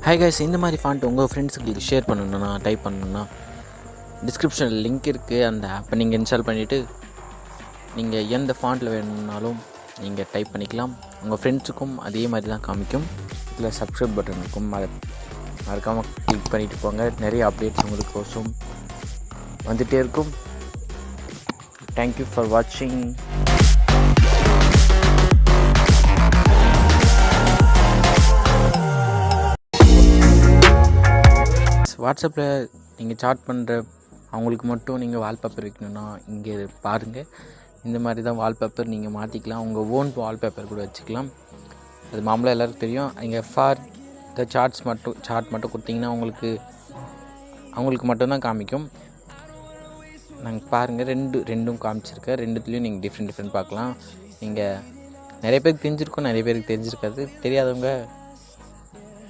Hi guys, இந்த மாதிரி font உங்கள் ஃப்ரெண்ட்ஸுங்களுக்கு ஷேர் பண்ணணுன்னா டைப் பண்ணணுன்னா டிஸ்கிரிப்ஷனில் லிங்க் இருக்குது. அந்த ஆப்பை நீங்கள் இன்ஸ்டால் பண்ணிவிட்டு நீங்கள் எந்த ஃபாண்ட்டில் வேணும்னாலும் நீங்கள் டைப் பண்ணிக்கலாம். உங்கள் ஃப்ரெண்ட்ஸுக்கும் அதே மாதிரி தான் காமிக்கும். இதில் சப்ஸ்கிரைப் பட்டன் இருக்கும், அதை மறக்காமல் கிளிக் பண்ணிவிட்டு போங்க. நிறைய அப்டேட்ஸ் உங்களுக்கு கோசம் வந்துகிட்டே இருக்கும். தேங்க்யூ ஃபார் வாட்சிங். வாட்ஸ்அப்பில் நீங்கள் சாட் பண்ணுற அவங்களுக்கு மட்டும் நீங்கள் வால்பேப்பர் வைக்கணுன்னா இங்கே பாருங்கள். இந்த மாதிரி தான் வால்பேப்பர் நீங்கள் மாற்றிக்கலாம். உங்கள் ஓன் வால்பேப்பர் கூட வச்சுக்கலாம். அது மாமூலாக எல்லோருக்கும் தெரியும். இங்கே ஃபார் த சாட் மட்டும் கொடுத்தீங்கன்னா அவங்களுக்கு மட்டும்தான் காமிக்கும். நாங்கள் பாருங்கள், ரெண்டும் காமிச்சிருக்கேன். ரெண்டுத்துலேயும் நீங்கள் டிஃப்ரெண்ட் பார்க்கலாம். நீங்கள் நிறைய பேருக்கு தெரிஞ்சிருக்கும், நிறைய பேருக்கு தெரிஞ்சிருக்காது. தெரியாதவங்க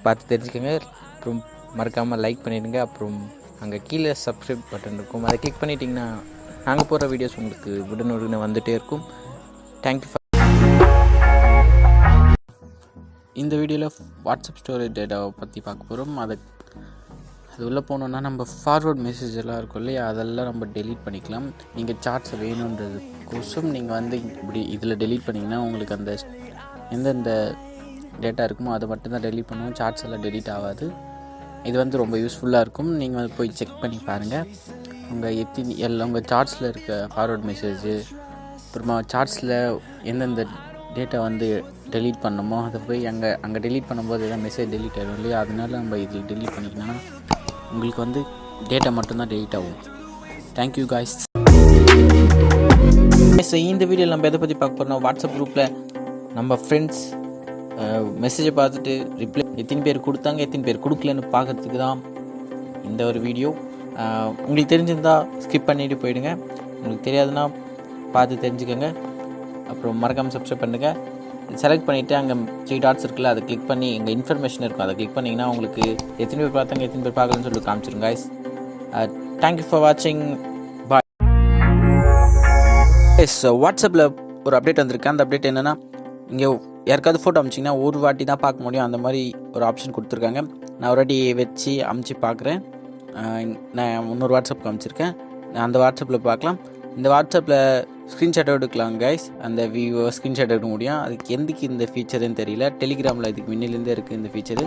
பார்த்து தெரிஞ்சுக்கோங்க. அப்புறம் மறக்காமல் லைக் பண்ணிவிடுங்க. அப்புறம் அங்கே கீழே சப்ஸ்கிரைப் பட்டன் இருக்கும், அதை கிளிக் பண்ணிட்டீங்கன்னா நாங்கள் போகிற வீடியோஸ் உங்களுக்கு உடனுடனே வந்துகிட்டே இருக்கும். Thank you for. இந்த வீடியோவில் வாட்ஸ்அப் ஸ்டோரேஜ் டேட்டாவை பற்றி பார்க்க போகிறோம். அது உள்ளே போனோன்னா நம்ம ஃபார்வர்ட் மெசேஜ் எல்லாம் இருக்கும் இல்லையா, அதெல்லாம் நம்ம டெலீட் பண்ணிக்கலாம். நீங்கள் சார்ட்ஸை வேணுன்றதுக்கோசம் நீங்கள் இப்படி இதில் டெலீட் பண்ணிங்கன்னா உங்களுக்கு அந்த எந்தெந்த டேட்டா இருக்குமோ அதை மட்டும்தான் டெலீட் பண்ணுவோம். சார்ட்ஸ் எல்லாம் டெலீட் ஆகாது. இது ரொம்ப யூஸ்ஃபுல்லாக இருக்கும். நீங்கள் போய் செக் பண்ணி பாருங்கள். உங்கள் சார்ட்ஸில் இருக்க ஃபார்வர்ட் மெசேஜு, அப்புறமா சார்ட்ஸில் எந்தெந்த டேட்டா டெலீட் பண்ணணுமோ அதை போய் அங்கே டெலீட் பண்ணும்போது எதாவது மெசேஜ் டெலீட் ஆகிடும் இல்லையா, அதனால நம்ம இதில் டெலீட் பண்ணிக்கணும்னா உங்களுக்கு டேட்டா மட்டும்தான் டெலீட் ஆகும். Thank you guys. இந்த வீடியோவில் நம்ம எதை பற்றி பார்க்க போகிறோம், வாட்ஸ்அப் குரூப்பில் நம்ம ஃப்ரெண்ட்ஸ் மெசேஜை பார்த்துட்டு ரிப்ளை எத்தனை பேர் கொடுத்தாங்க, எத்தனை பேர் கொடுக்கலன்னு பார்க்கறதுக்கு தான் இந்த ஒரு வீடியோ. உங்களுக்கு தெரிஞ்சிருந்தால் ஸ்கிப் பண்ணிவிட்டு போயிடுங்க. உங்களுக்கு தெரியாதுன்னா பார்த்து தெரிஞ்சுக்கோங்க. அப்புறம் மறக்காமல் சப்ஸ்கிரைப் பண்ணுங்கள். செலக்ட் பண்ணிவிட்டு அங்கே 3 டாட்ஸ் இருக்குல்ல, அதை கிளிக் பண்ணி எங்கள் இன்ஃபர்மேஷன் இருக்கும், அதை கிளிக் பண்ணிங்கன்னா உங்களுக்கு எத்தனை பேர் பார்த்தாங்க, எத்தனை பேர் பார்க்கலன்னு சொல்லிட்டு காமிச்சிருங்க guys. தேங்க்யூ ஃபார் வாட்சிங். பாய். வாட்ஸ்அப்பில் ஒரு அப்டேட் வந்திருக்கு. அந்த அப்டேட் என்னென்னா, இங்கே யாருக்காவது ஃபோட்டோ அமிச்சிங்கன்னா ஒரு வாட்டி தான் பார்க்க முடியும். அந்த மாதிரி ஒரு ஆப்ஷன் கொடுத்துருக்காங்க. நான் ஒரு வாட்டி வச்சு அமுச்சு பார்க்குறேன். நான் இன்னொரு வாட்ஸ்அப் அமிச்சிருக்கேன். நான் அந்த வாட்ஸ்அப்பில் பார்க்கலாம். இந்த வாட்ஸ்அப்பில் ஸ்க்ரீன்ஷாட் எடுக்கலாம் கைஸ். அந்த ஸ்க்ரீன்ஷாட் எடுக்க முடியும். அதுக்கு எதுக்கு இந்த ஃபீச்சருன்னு தெரியல. டெலிகிராமில் இதுக்கு முன்னிலேருந்தே இருக்குது இந்த ஃபீச்சரு.